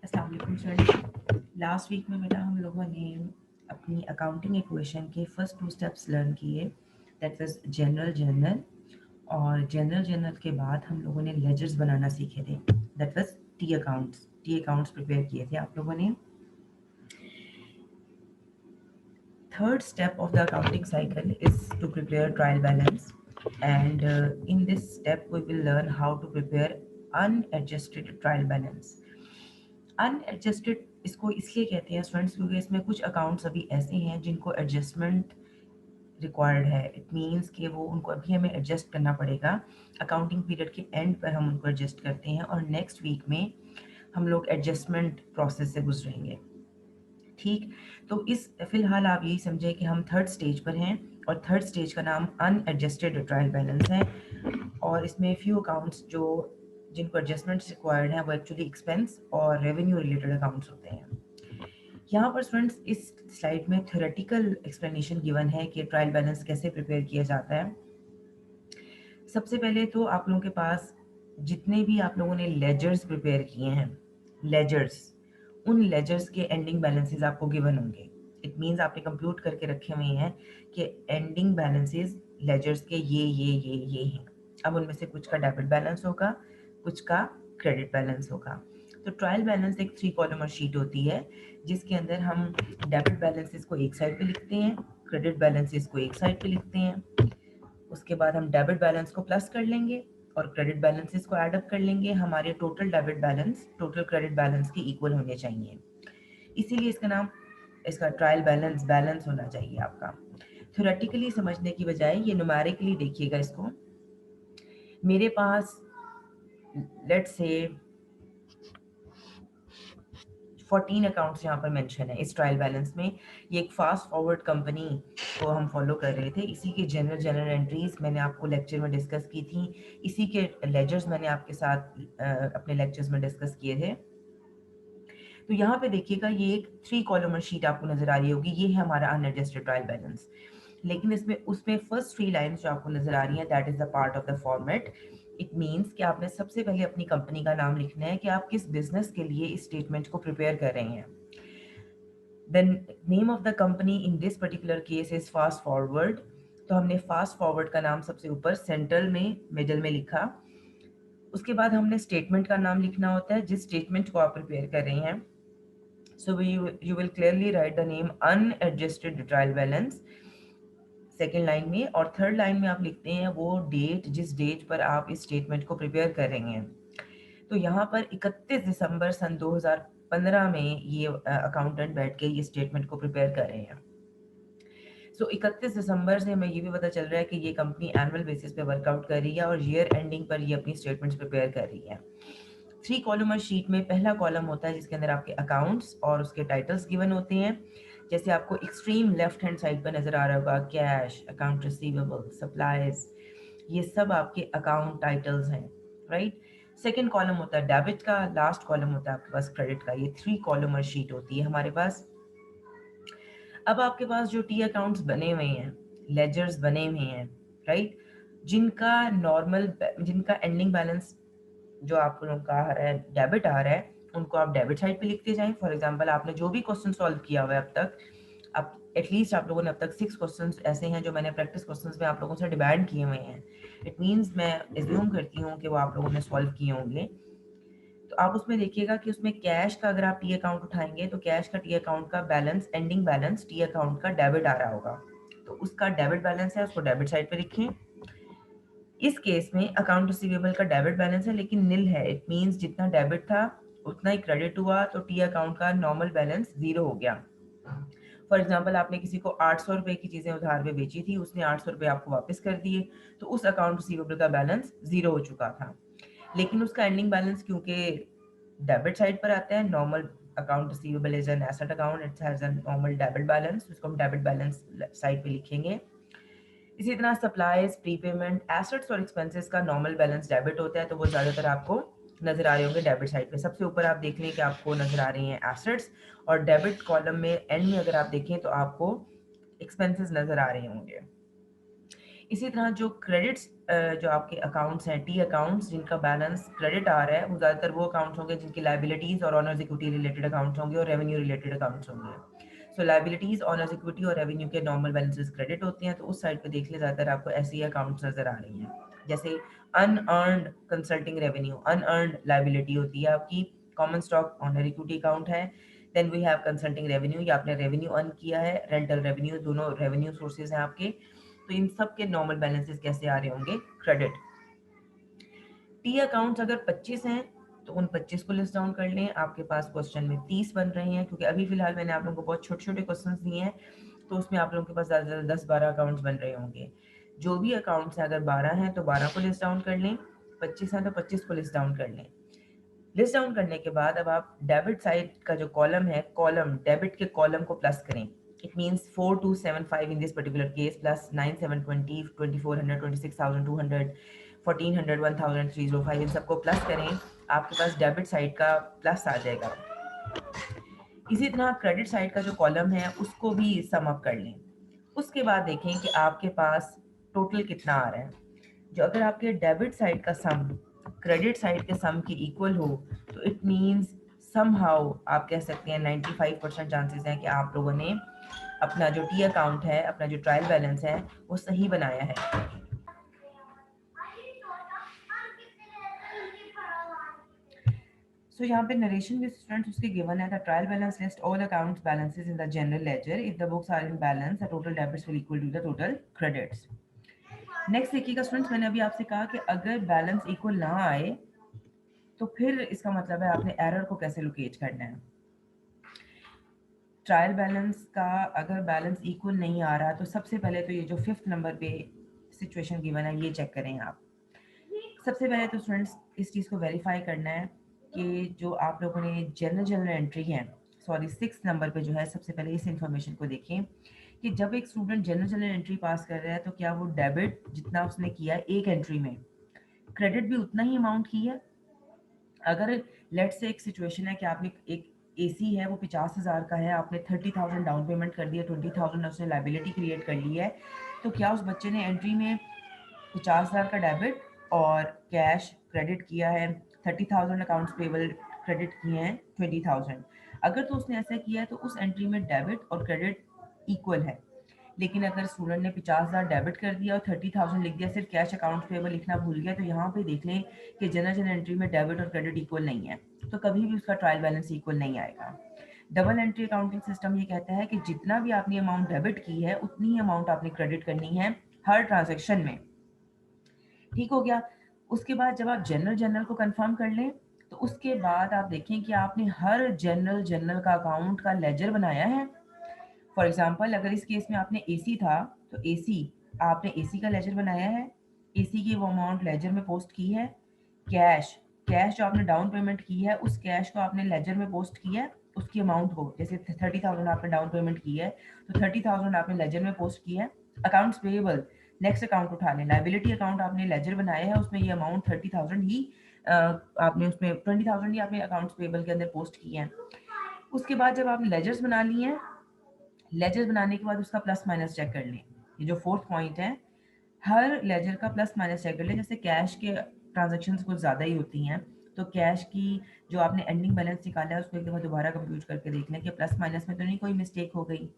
अस्सलाम वालेकुम student. Last week में बेटा हम लोगों ने अपनी अकाउंटिंग इक्वेशन के फर्स्ट 2 स्टेप्स लर्न किए, दैट वाज जनरल जर्नल। और जनरल जर्नल के बाद हम लोगों ने लेजर्स बनाना सीखे थे, that was T accounts prepare किए थे आप लोगों ने। Third step of the accounting cycle is to prepare trial balance, and in this step we will learn how to prepare unadjusted trial balance. Unadjusted इसको इसलिए कहते हैं स्टूडेंट्स क्योंकि इसमें कुछ अकाउंट्स अभी ऐसे हैं जिनको एडजस्टमेंट रिक्वायर्ड है। इट मीन्स कि वो उनको अभी हमें एडजस्ट करना पड़ेगा। अकाउंटिंग पीरियड के एंड पर हम उनको एडजस्ट करते हैं और नेक्स्ट वीक में हम लोग एडजस्टमेंट प्रोसेस से गुजरेंगे। ठीक, तो इस फिलहाल आप यही समझे कि हम थर्ड स्टेज पर हैं और थर्ड स्टेज का नाम अनएडजस्टेड ट्रायल बैलेंस है। और इसमें फ्यू अकाउंट्स जो जिनको एडजस्टमेंट्स रिक्वायर्ड हैं वो एक्चुअली एक्सपेंस और रेवेन्यू रिलेटेड अकाउंट्स होते हैं। यहाँ पर स्टूडेंट्स इस स्लाइड में थ्योरेटिकल एक्सप्लेनेशन गिवन है कि ट्रायल बैलेंस कैसे प्रिपेयर किया जाता है। सबसे पहले तो आप लोगों के पास जितने भी आप लोगों ने लेजर्स प्रिपेयर किए हैं, लेजर्स, उन लेजर्स के एंडिंग बैलेंसेस आपको गिवन होंगे। इट मीन्स आपने कंप्यूट करके रखे हुए हैं कि एंडिंग बैलेंसेस लेजर्स के ये हैं। अब उनमें से कुछ का डेबिट बैलेंस होगा, कुछ का क्रेडिट बैलेंस होगा। तो ट्रायल बैलेंस एक 3 कॉलमर शीट होती है जिसके अंदर हम डेबिट बैलेंसेस को एक साइड पे लिखते हैं, क्रेडिट बैलेंसेस को एक साइड पे लिखते हैं। उसके बाद हम डेबिट बैलेंस को प्लस कर लेंगे और क्रेडिट बैलेंसेस को ऐड अप कर लेंगे। हमारे total debit balance total credit balance के इक्वल होने चाहिए, इसीलिए इसका नाम, इसका ट्रायल बैलेंस बैलेंस होना चाहिए आपका। थ्योरेटिकली समझने की बजाय ये न्यूमेरिकली देखिएगा इसको। मेरे पास लेट्स से 14 अकाउंट्स यहाँ पर मेंशन है इस ट्रायल बैलेंस में। ये एक फास्ट फॉरवर्ड कंपनी को हम फॉलो कर रहे थे। इसी के जनरल एंट्रीज मैंने आपको लेक्चर में डिस्कस की थी, इसी के लेजर्स मैंने आपके साथ अपने लेक्चर्स में डिस्कस किए थे। तो यहाँ पे देखिएगा ये एक 3 कॉलमर शीट आपको नजर आ रही होगी, ये है हमारा अनएडजस्टेड ट्रायल बैलेंस। लेकिन उसमें फर्स्ट 3 लाइन्स जो आपको नजर आ रही हैं, that is the part of the format. It means कि आपने सबसे पहले अपनी कंपनी का नाम लिखना है कि आप किस बिजनेस के लिए इस स्टेटमेंट को प्रिपेयर कर रहे हैं। The name of the company in this particular case is fast forward, तो हमने फास्ट फॉरवर्ड का नाम सबसे ऊपर सेंट्रल में मिडल में लिखा। उसके बाद हमने स्टेटमेंट का नाम लिखना होता है जिस स्टेटमेंट को आप प्रिपेयर कर रहे हैं। So you will clearly right the name unadjusted trial balance second line में, और थर्ड लाइन में आप लिखते हैं वो डेट जिस डेट पर आप इस स्टेटमेंट को प्रिपेयर कर रहे हैं। तो यहाँ पर 31 दिसंबर सन 2015 में ये अकाउंटेंट बैठ के ये स्टेटमेंट को प्रिपेयर कर रहे हैं। सो 31 दिसंबर से हमें ये भी पता चल रहा है कि ये कंपनी एनुअल बेसिस पे वर्कआउट कर रही है और ईयर एंडिंग पर ये अपनी स्टेटमेंट्स प्रिपेयर कर रही है। 3 कॉलमर शीट में पहला कॉलम होता है जिसके अंदर आपके अकाउंट्स और उसके टाइटल्स गिवन होते हैं। जैसे आपको एक्सट्रीम लेफ्ट हैंड साइड पर नजर आ रहा होगा कैश, अकाउंट रिसीवेबल, सप्लाईज, ये सब आपके अकाउंट टाइटल्स हैं, राइट। सेकेंड कॉलम होता है डेबिट का, लास्ट कॉलम होता है आपके पास क्रेडिट का। ये 3 कॉलमर शीट होती है हमारे पास। अब आपके पास जो टी अकाउंट्स बने हुए हैं, लेजर्स बने हुए हैं, राइट, जिनका एंडिंग बैलेंस जो आप लोगों का आ रहा है डेबिट आ रहा है, उनको आप डेबिट साइड पे लिखते जाएं। फॉर एग्जांपल आपने जो भी क्वेश्चन सॉल्व किया हुआ है अब तक, अब एटलीस्ट आप लोगों ने अब तक 6 क्वेश्चंस ऐसे हैं जो मैंने प्रैक्टिस क्वेश्चंस में आप लोगों से डिमांड किए हुए हैं। इट मींस मैं एज्यूम करती हूँ कि वो आप लोगों ने सॉल्व किए होंगे। तो आप उसमें देखिएगा कि उसमें कैश का अगर आप टी अकाउंट उठाएंगे तो कैश का टी अकाउंट का balance, ending balance T account का डेबिट आ रहा होगा, तो उसका डेबिट बैलेंस है, उसको डेबिट साइड पे लिखें। इस केस में अकाउंट रिसीवेबल का डेबिट बैलेंस है लेकिन निल है। इट मींस जितना डेबिट था उतना ही क्रेडिट हुआ, तो टी अकाउंट का नॉर्मल बैलेंस 0 हो गया। फॉर एग्जाम्पल आपने किसी को 800 रुपए की चीजें उधार पे बेची थी, उसने 800 रुपए आपको वापस कर दिए, तो उस अकाउंट रिसीवेबल का बैलेंस 0 हो चुका था। लेकिन उसका एंडिंग बैलेंस क्योंकि डेबिट साइड पर आता है, normal account receivable is an asset account, it has an normal debit balance, उसको हम डेबिट बैलेंस साइड पे लिखेंगे। इसी तरह सप्लाईज, प्रीपेमेंट, एसेट्स और एक्सपेंसेस का नॉर्मल बैलेंस डेबिट होता है, तो वो ज़्यादातर आपको नजर आ रहे होंगे डेबिट साइड पे। सबसे ऊपर आप देख लें कि आपको नजर आ रही हैं एसेट्स, और डेबिट कॉलम में एंड में अगर आप देखें तो आपको एक्सपेंसेस नजर आ रहे होंगे। इसी तरह जो क्रेडिट्स, जो आपके अकाउंट्स हैं, टी अकाउंट्स जिनका बैलेंस क्रेडिट आ रहा है, वो ज़्यादातर वो अकाउंट्स होंगे जिनकी लाइबिलिटीज़ और ऑनर्स इक्विटी रिलेटेड अकाउंट्स होंगे और रेवेन्यू रिलेटेड अकाउंट्स होंगे। सो लाइबिलिटीज़, ऑनर्स इक्विटी और रेवेन्यू के नॉर्मल बैलेंसेस क्रेडिट होते हैं, तो उस साइड पे देख ले ज़्यादातर आपको ऐसी अकाउंट्स नज़र आ रही हैं, जैसे unearned consulting revenue, unearned liability होती है आपकी। Common stock owner equity account है। Then we have consulting revenue, या आपने रेवेन्यू अर्न किया है, रेंटल रेवेन्यू, दोनों रेवेन्यू सोर्सेज हैं आपके। तो इन सब के नॉर्मल बैलेंसेस कैसे आ रहे होंगे? क्रेडिट। टी अकाउंट्स अगर 25 हैं तो उन 25 को लिस्ट डाउन कर लें। आपके पास क्वेश्चन में 30 बन रहे हैं, क्योंकि अभी फिलहाल मैंने आप लोगों को बहुत छोटे छोटे क्वेश्चन दिए हैं, तो उसमें आप लोगों के पास ज़्यादा से ज़्यादा 10-12 अकाउंट्स बन रहे होंगे। जो भी अकाउंट्स हैं, अगर 12 हैं तो 12 को लिस्ट डाउन कर लें, 25 हैं तो 25 को लिस्ट डाउन कर लें। लिस्ट डाउन करने के बाद अब आप डेबिट साइड का जो कॉलम है, कॉलम डेबिट के कॉलम को प्लस करें। It means 4275 in this particular case, plus 9720, 2400, 26200, 1400, 1305, इन सबको प्लस करें। आपके पास डेबिट साइड का प्लस आ जाएगा। इसी तरह क्रेडिट साइड का जो कॉलम है उसको भी सम अप कर लें। उसके बाद देखें कि आपके पास टोटल कितना आ रहा है। जो अगर आपके डेबिट साइड का सम क्रेडिट साइड के सम के इक्वल हो, तो इट मीन्स समहाउ आप कह सकते हैं 95% चांसेस हैं कि आप लोगों ने अपना जो टी अकाउंट है, अपना जो ट्रायल बैलेंस है, वो सही बनाया है। सो यहाँ पे नरेशन में स्टूडेंट्स उसके गिवन है, the trial balance list all accounts balances in the general ledger, if the books are in balance the total debits will equal to the total credits. Next देखिएगा स्टूडेंट्स, मैंने अभी आपसे कहा कि अगर बैलेंस इक्वल ना आए तो फिर इसका मतलब है आपने एरर को कैसे लोकेट करना है। ट्रायल बैलेंस का अगर बैलेंस इक्वल नहीं आ रहा, तो सबसे पहले तो ये जो 5th नंबर पे सिचुएशन गिवन है, ये चेक करें आप। सबसे पहले तो स्टूडेंट्स इस चीज़ को वेरीफाई करना है कि जो आप लोगों ने जनरल एंट्री है, सॉरी 6th नंबर पे जो है, सबसे पहले इस इंफॉर्मेशन को देखें कि जब एक स्टूडेंट जनरल एंट्री पास कर रहा है, तो क्या वो डेबिट जितना उसने किया है एक एंट्री में, क्रेडिट भी उतना ही अमाउंट की है। अगर लेट से एक सिचुएशन है कि आपने एक एसी है, वो 50,000 का है, आपने 30,000 डाउन पेमेंट कर दिया, 20,000 उसने लाइबिलिटी क्रिएट कर ली है, तो क्या उस बच्चे ने एंट्री में 50,000 का डेबिट और कैश क्रेडिट किया है, 30,000 अकाउंट्स पेबल क्रेडिट किए हैं 20,000? अगर तो उसने ऐसा किया है तो उस एंट्री में डेबिट और क्रेडिट इक्वल है। लेकिन अगर स्टूडेंट ने 50,000 डेबिट कर दिया और 30,000 लिख दिया, सिर्फ कैश अकाउंट पेबल लिखना भूल गया, तो यहाँ पे देख लें कि जनरल एंट्री में डेबिट और क्रेडिट इक्वल नहीं है, तो कभी भी उसका ट्रायल बैलेंस इक्वल नहीं आएगा। डबल एंट्री अकाउंटिंग सिस्टम ये कहता है कि जितना भी आपने अमाउंट डेबिट की है, उतनी ही अमाउंट आपने क्रेडिट करनी है हर ट्रांजेक्शन में। ठीक हो गया। उसके बाद जब आप जनरल को कंफर्म कर लें, तो उसके बाद आप देखें कि आपने हर जनरल का अकाउंट का लेजर बनाया है। फॉर एग्जाम्पल, अगर इस केस में आपने एसी था, तो एसी आपने एसी का लेजर बनाया है, एसी की वो अमाउंट लेजर में पोस्ट की है। कैश कैश जो आपने डाउन पेमेंट की है, उस कैश को आपने लेजर में पोस्ट किया है, उसकी अमाउंट को, जैसे 30,000 आपने डाउन पेमेंट की है, तो 30,000 आपने लेजर में पोस्ट किया है। अकाउंट्स पेएबल, नेक्स्ट अकाउंट उठा लें, लाइबिलिटी अकाउंट आपने लेजर बनाया है, उसमें ये अमाउंट 30,000 ही आपने उसमें 20,000 ही आपने अकाउंट्स पेएबल के अंदर पोस्ट किए हैं। उसके बाद जब आपने लेजर्स बना लिए हैं, लेजर बनाने के बाद उसका प्लस माइनस चेक कर लें। ये जो 4th पॉइंट है, हर लेजर का प्लस माइनस चेक कर लें। जैसे कैश के ट्रांजेक्शन्स कुछ ज़्यादा ही होती हैं, तो कैश की जो आपने एंडिंग बैलेंस निकाला है, उसको एक दफ़ा दोबारा कंप्यूट करके देख लें कि प्लस माइनस में तो नहीं कोई मिस्टेक हो गई।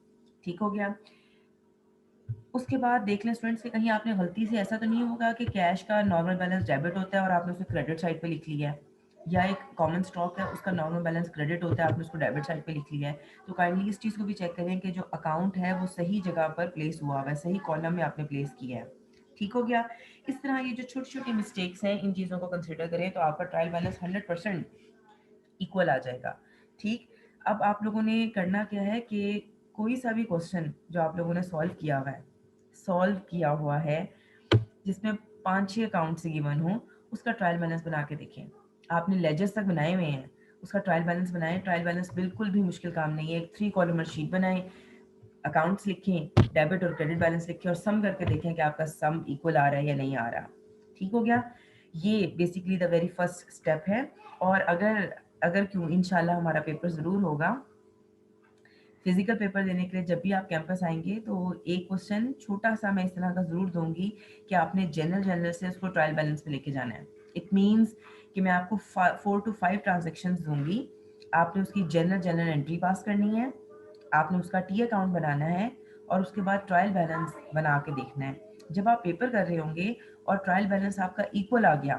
ठीक हो गया। उसके बाद देख लें स्टूडेंट्स कि कहीं आपने गलती से ऐसा तो नहीं होगा कि कैश का नॉर्मल बैलेंस डेबिट होता है और आपने उसे क्रेडिट साइड पे लिख लिया है, या एक कॉमन स्टॉक है, उसका नॉर्मल बैलेंस क्रेडिट होता है, आपने उसको डेबिट साइड पे लिख लिया है। तो काइंडली इस चीज़ को भी चेक करें कि जो अकाउंट है वो सही जगह पर प्लेस हुआ हुआ है, सही कॉलम में आपने प्लेस किया है। ठीक हो गया। इस तरह ये जो छोटी छोटी मिस्टेक्स हैं, इन चीज़ों को कंसिडर करें तो आपका ट्रायल बैलेंस 100% इक्वल आ जाएगा। ठीक। अब आप लोगों ने करना क्या है कि कोई सा भी क्वेश्चन जो आप लोगों ने सॉल्व किया हुआ है, जिसमें 5-6 अकाउंट से गिवन हो, उसका ट्रायल बैलेंस बना के देखें। आपने लेजर्स तक बनाए हुए हैं, उसका ट्रायल बैलेंस बनाएं। ट्रायल बैलेंस बिल्कुल भी मुश्किल काम नहीं है। एक 3 कॉलमर शीट बनाएं, अकाउंट्स लिखें, डेबिट और क्रेडिट बैलेंस लिखें और सम करके देखें कि आपका सम इक्वल आ रहा है या नहीं आ रहा। ठीक हो गया। ये basically the very first step है। और अगर अगर क्यों, इंशाल्लाह हमारा पेपर ज़रूर होगा। फिजिकल पेपर देने के लिए जब भी आप कैंपस आएंगे तो एक क्वेश्चन छोटा सा मैं इस तरह का ज़रूर दूंगी कि आपने जनरल से उसको ट्रायल बैलेंस में लेके जाना है। इट मीन्स कि मैं आपको 4 to 5 ट्रांजेक्शन दूंगी, आपने उसकी जनरल एंट्री पास करनी है, आपने उसका टी अकाउंट बनाना है और उसके बाद ट्रायल बैलेंस बना के देखना है। जब आप पेपर कर रहे होंगे और ट्रायल बैलेंस आपका इक्वल आ गया,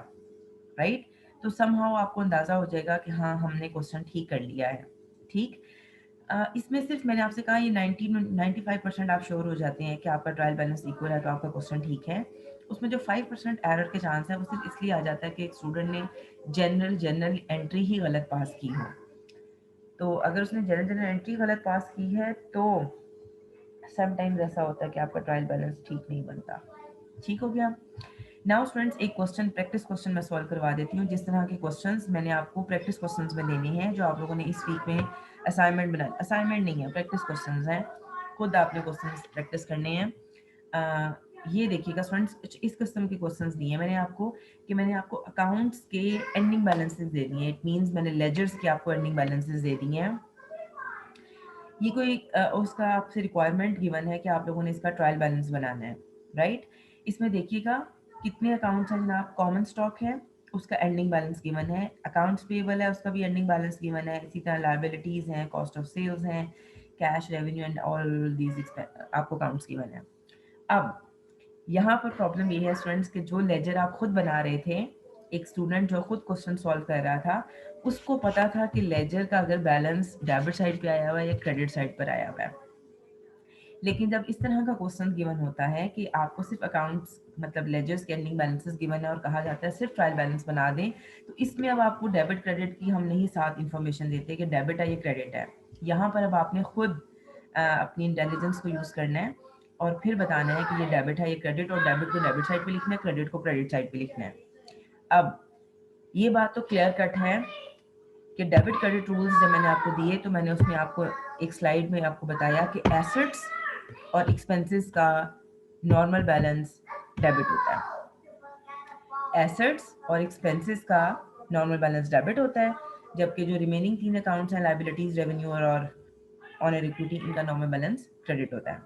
राइट, तो समहाउ आपको अंदाज़ा हो जाएगा कि हाँ हमने क्वेश्चन ठीक कर लिया है। ठीक, इसमें सिर्फ मैंने आपसे कहा ये 95% आप श्योर हो जाते हैं कि आपका ट्रायल बैलेंस इक्वल है तो आपका क्वेश्चन ठीक है। उसमें जो 5% एरर के चांस है वो सिर्फ इसलिए आ जाता है कि एक स्टूडेंट ने जनरल एंट्री ही गलत पास की हो। तो अगर उसने जनरल एंट्री गलत पास की है तो समटाइम्स ऐसा होता है कि आपका ट्रायल बैलेंस ठीक नहीं बनता। ठीक हो गया। नाउ स्टूडेंट्स, एक क्वेश्चन प्रैक्टिस क्वेश्चन मैं सॉल्व करवा देती हूँ। जिस तरह के क्वेश्चंस मैंने आपको प्रैक्टिस क्वेश्चंस में देने हैं जो आप लोगों ने इस वीक में असाइनमेंट नहीं है, प्रैक्टिस क्वेश्चंस हैं, खुद आपने क्वेश्चंस प्रैक्टिस करने हैं। ये देखिएगा स्टूडेंट्स, इस किस्म के क्वेश्चंस दिए मैंने आपको कि मैंने आपको अकाउंट्स के एंडिंग बैलेंसेस दे दिए हैं। इट मीन्स मैंने लेजर्स के आपको एंडिंग बैलेंसेस दे दिए हैं। ये कोई उसका आपसे रिक्वायरमेंट गिवन है कि आप लोगों ने इसका ट्रायल बैलेंस बनाना है, राइट। इसमें देखिएगा कितने अकाउंट्स हैं जनाब। कॉमन स्टॉक है, उसका एंडिंग बैलेंस गिवन है। अकाउंट्स पेबल है, उसका भी एंडिंग बैलेंस गिवन है। इसी तरह लायबिलिटीज़ हैं, कॉस्ट ऑफ सेल्स हैं, cash revenue and all these आपको अकाउंट्स गिवन है। अब यहाँ पर प्रॉब्लम ये है स्टूडेंट्स कि जो लेजर आप खुद बना रहे थे, एक स्टूडेंट जो खुद क्वेश्चन सॉल्व कर रहा था उसको पता था कि लेजर का अगर बैलेंस डेबिट साइड पे आया हुआ है या क्रेडिट साइड पर आया हुआ है। लेकिन जब इस तरह का क्वेश्चन गिवन होता है कि आपको सिर्फ अकाउंट्स मतलब लेजर्स के एंडिंग बैलेंसेस गिवन है और कहा जाता है सिर्फ ट्रायल बैलेंस बना दें, तो इसमें अब आपको डेबिट क्रेडिट की हम नहीं साथ इंफॉर्मेशन देते कि डेबिट है या क्रेडिट है। यहाँ पर अब आपने खुद अपनी इंटेलिजेंस को यूज़ करना है और फिर बताना है कि ये डेबिट है ये क्रेडिट, और डेबिट को डेबिट साइड पे लिखना है, क्रेडिट को क्रेडिट साइड पे लिखना है। अब ये बात तो क्लियर कट है कि डेबिट क्रेडिट रूल्स जब मैंने आपको दिए तो मैंने उसमें आपको एक स्लाइड में आपको बताया कि एसेट्स और एक्सपेंसेस का नॉर्मल बैलेंस डेबिट होता है। एसेट्स और एक्सपेंसेस का नॉर्मल बैलेंस डेबिट होता है, जबकि जो रिमेनिंग 3 अकाउंट्स हैं लायबिलिटीज, रेवेन्यू और ऑनर इक्विटी, इनका नॉर्मल बैलेंस क्रेडिट होता है।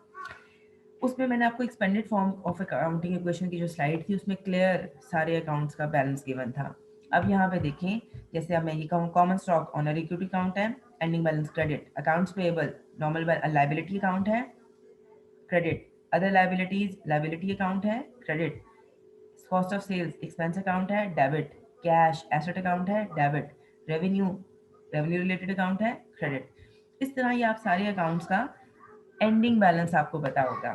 उसमें मैंने आपको expanded form of accounting equation की जो स्लाइड थी उसमें क्लियर सारे अकाउंट्स का बैलेंस गिवन था। अब यहाँ पे देखें, जैसे अब मैं ये कहूँ common stock owner equity account है, ending balance credit, accounts payable normal liability account है credit, other liabilities liability account है credit, cost of sales expense account है डेबिट, कैश एसेट अकाउंट है debit, revenue revenue related account है credit. इस तरह ये आप सारे अकाउंट्स का एंडिंग बैलेंस आपको पता होगा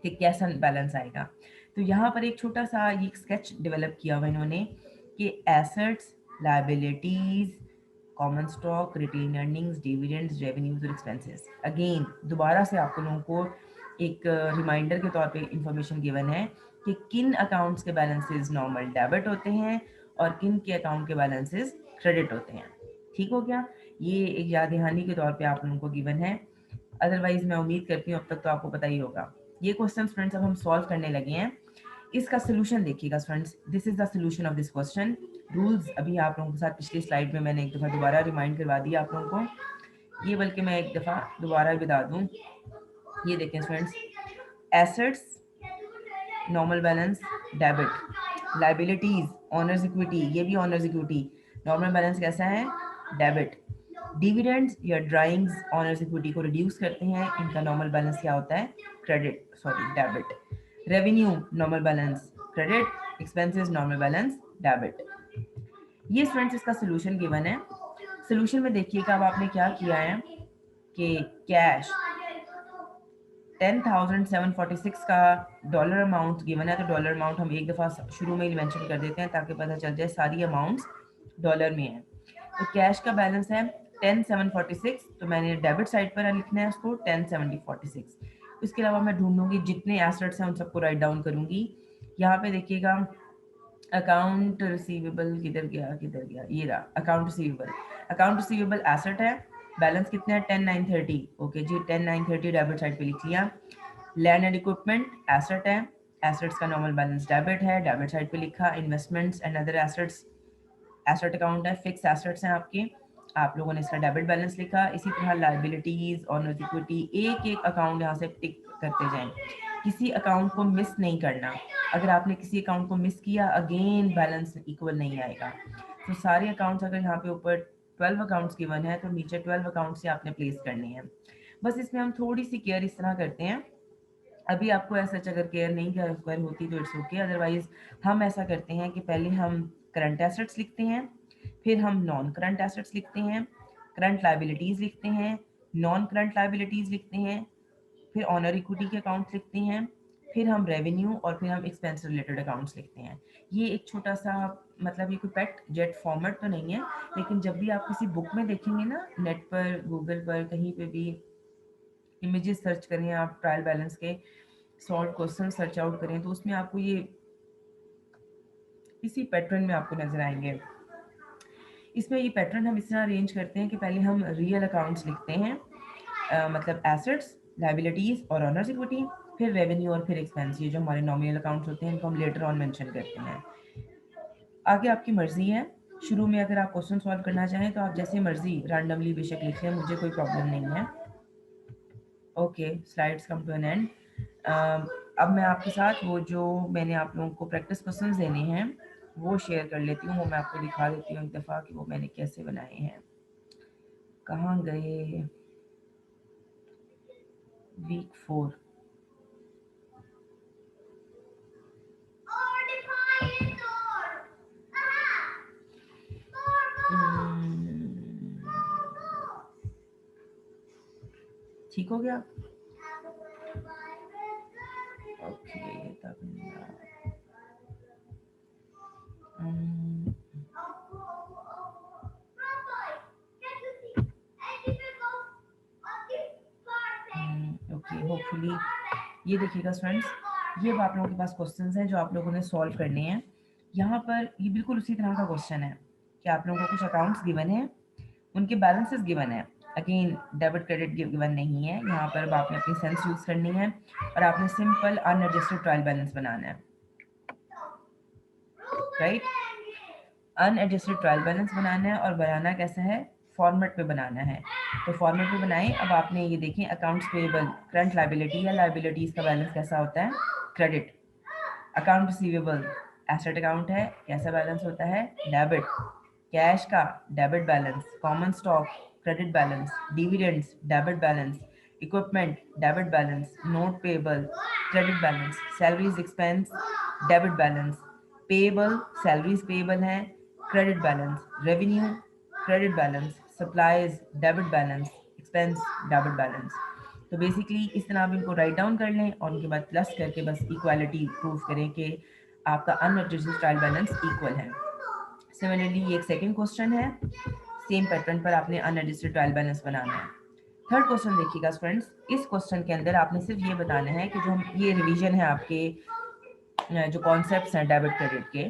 कि कैसा बैलेंस आएगा। तो यहाँ पर एक छोटा सा ये स्केच डेवलप किया हुआ इन्होंने कि assets, liabilities, common stock, retained earnings, dividends, revenues और एक्सपेंसेस। अगेन दोबारा से आप लोगों को एक रिमाइंडर के तौर पे इंफॉर्मेशन गिवन है कि किन अकाउंट्स के बैलेंसेस नॉर्मल डेबिट होते हैं और किन के अकाउंट के बैलेंसेस क्रेडिट होते हैं। ठीक हो गया, ये एक याद दहानी के तौर पे आप लोगों को गिवन है। अदरवाइज मैं उम्मीद करती हूँ अब तक तो आपको पता ही होगा। ये क्वेश्चन फ्रेंड्स अब हम सॉल्व करने लगे हैं। इसका सोल्यूशन देखिएगा friends, this is the solution of this question. Rules अभी आप लोगों के साथ पिछली स्लाइड में मैंने एक दफ़ा दोबारा रिमाइंड करवा दिया आप लोगों को, ये बल्कि मैं एक दफ़ा दोबारा बता दूँ। ये देखें friends, assets normal balance debit, liabilities honours equity, ये भी ऑनर्स इक्विटी नॉर्मल बैलेंस कैसा है डेबिट, डिविडेंड्स या ड्राइंग्स ऑनर्स इक्विटी को रिड्यूस करते हैं, इनका नॉर्मल बैलेंस क्या होता है credit sorry debit, revenue normal balance credit, expenses normal balance debit. ये स्टूडेंट्स इसका सोल्यूशन गिवन है। सोल्यूशन में देखिएगा अब आपने क्या किया है कि कैश 10,746 का डॉलर अमाउंट गिवन है, तो डॉलर अमाउंट हम एक दफ़ा शुरू में ही मेंशन कर देते हैं ताकि पता चल जाए सारी अमाउंट्स डॉलर में है। तो कैश का बैलेंस है 10,746, तो मैंने डेबिट साइड पर लिखना है उसको 10,746। इसके अलावा मैं ढूंढूंगी जितने एसेट्स हैं उन सबको राइट डाउन करूंगी। यहाँ पे देखिएगा अकाउंट रिसीवेबल किधर गया, ये रहा account receivable. Account receivable asset है, बैलेंस कितना है 10,930, ओके जी 10,930 डेबिट साइड पे लिख लिया। लैंड एंड इक्विपमेंट एसेट है, एसेट्स का नॉर्मल बैलेंस डेबिट है, डेबिट साइड पे लिखा। Investments and other assets asset account है, फिक्स एसेट्स हैं आपके, आप लोगों ने इसका डेबिट बैलेंस लिखा। इसी तरह लाइबिलिटीज, ऑनर्स इक्विटी, एक एक अकाउंट यहाँ से टिक करते जाएं, किसी अकाउंट को मिस नहीं करना। अगर आपने किसी अकाउंट को मिस किया, अगेन बैलेंस इक्वल नहीं आएगा। तो सारे अकाउंट्स, अगर यहाँ पे ऊपर 12 अकाउंट्स गिवन है तो नीचे 12 अकाउंट्स से आपने प्लेस करने हैं। बस इसमें हम थोड़ी सी केयर इस तरह करते हैं, अभी आपको ऐसा अगर केयर नहीं कर होती तो इट्स ओके, अदरवाइज हम ऐसा करते हैं कि पहले हम करंट एसेट्स लिखते हैं, फिर हम नॉन करंट एसेट्स लिखते हैं, करंट लाइबिलिटीज़ लिखते हैं, नॉन करंट लाइबिलिटीज़ लिखते हैं, फिर ऑनर इक्विटी के अकाउंट्स लिखते हैं, फिर हम रेवेन्यू और फिर हम एक्सपेंस रिलेटेड अकाउंट्स लिखते हैं। ये एक छोटा सा, मतलब ये कोई पेट जेट फॉर्मेट तो नहीं है, लेकिन जब भी आप किसी बुक में देखेंगे ना, नेट पर, गूगल पर, कहीं पे भी इमेजेस सर्च करें आप, ट्रायल बैलेंस के सॉल्व क्वेश्चन सर्च आउट करें, तो उसमें आपको ये इसी पैटर्न में आपको नजर आएंगे। इसमें ये पैटर्न हम इस तरह अरेंज करते हैं कि पहले हम रियल अकाउंट्स लिखते हैं, मतलब एसेट्स, लाइबिलिटीज और ऑनर्स इक्विटी, फिर रेवेन्यू और फिर एक्सपेंस, ये जो हमारे नॉमिनल अकाउंट्स होते हैं इनको हम लेटर ऑन मेंशन करते हैं। आगे आपकी मर्जी है, शुरू में अगर आप क्वेश्चन सॉल्व करना चाहें तो आप जैसे मर्जी रैंडमली बेशक लिख लें, मुझे कोई प्रॉब्लम नहीं है। Okay, slides come to an end. अब मैं आपके साथ वो जो मैंने आप लोगों को प्रैक्टिस क्वेश्चंस देने हैं वो शेयर कर लेती हूँ, वो मैं आपको दिखा देती हूँ एक दफ़ा कि वो मैंने कैसे बनाए हैं। कहाँ गए? वीक 4। ठीक हो गया? ओके, तब ओके, होपफुली ये देखिएगा स्टूडेंट्स, ये अब आप लोगों के पास क्वेश्चंस हैं जो आप लोगों ने सॉल्व करने हैं। यहाँ पर ये बिल्कुल उसी तरह का क्वेश्चन है कि आप लोगों को कुछ अकाउंट्स गिवन है, उनके बैलेंसेस गिवन है, अगेन डेबिट क्रेडिट गिवन नहीं है। यहाँ पर अब आपने अपनी सेंस यूज करनी है और आपने सिंपल अनएडजस्टेड ट्रायल बैलेंस बनाना है, राइट? अनएडजस्टेड ट्रायल बैलेंस बनाना है, और बनाना कैसा है? फॉर्मेट में बनाना है। तो फॉर्मेट में बनाएं। अब आपने ये देखें, अकाउंट्स पेएबल, करंट लाइबिलिटी या लाइबिलिटीज का बैलेंस कैसा होता है? Credit. Account receivable, asset account है, कैसा बैलेंस होता है? डेबिट। कैश का debit balance, common stock credit balance, dividends debit balance, equipment debit balance, note payable credit balance, salaries expense debit balance, payable salaries payable हैं credit balance, revenue credit balance, supplies debit balance, expense debit balance. तो basically इस तरह आप इनको write down कर लें और उनके बाद प्लस करके बस इक्वालिटी प्रूव करें कि आपका अनएडजस्टेड ट्रायल बैलेंस इक्वल है। सिमिलरली ये एक सेकंड क्वेश्चन है, सेम पैटर्न पर आपने अनएडजस्टेड ट्रायल बैलेंस बनाना है। थर्ड क्वेश्चन देखिएगा स्टूडेंट्स, इस क्वेश्चन के अंदर आपने सिर्फ ये बताना है कि जो हम, ये रिवीजन है आपके जो कॉन्सेप्ट्स हैं डेबिट क्रेडिट के,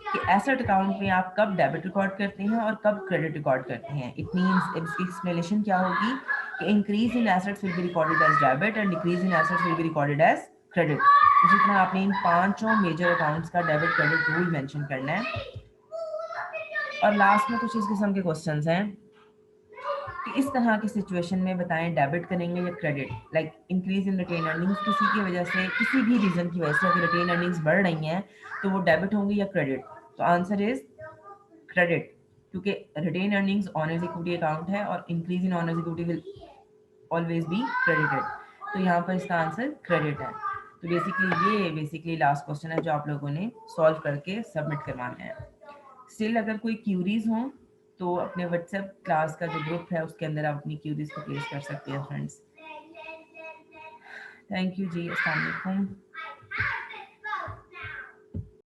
कि एसेट अकाउंट में आप कब डेबिट रिकॉर्ड करते हैं और कब क्रेडिट रिकॉर्ड करते हैं। इट मीन्स इसकी एक्सप्लेनेशन क्या होगी कि increase in assets will be recorded as debit and decrease in assets will be recorded as credit. इसी तरह आपने इन पांचों मेजर अकाउंट्स का डेबिट क्रेडिट रूल मेंशन करना है। और लास्ट में कुछ इस किस्म के क्वेश्चंस हैं कि इस तरह की सिचुएशन में बताएं डेबिट करेंगे या credit, like increase in retained earnings, किसी की वजह से, किसी भी रीजन की वजह से अगर रिटेन अर्निंग्स बढ़ रही हैं तो वो डेबिट होंगी या क्रेडिट? तो आंसर इज क्रेडिट, क्योंकि retained earnings owners equity account है और increase in owners equity will always be credited, तो यहाँ पर इसका आंसर क्रेडिट है। तो बेसिकली लास्ट क्वेश्चन है जो आप लोगों ने सॉल्व करके सबमिट करवाना है। स्टिल अगर कोई क्यूरीज हो तो अपने व्हाट्सएप क्लास का जो ग्रुप है उसके अंदर आप अपनी क्यूरीज को प्लेस कर सकते हैं फ्रेंड्स। थैंक यू जी, अस्सलाम वालेकुम।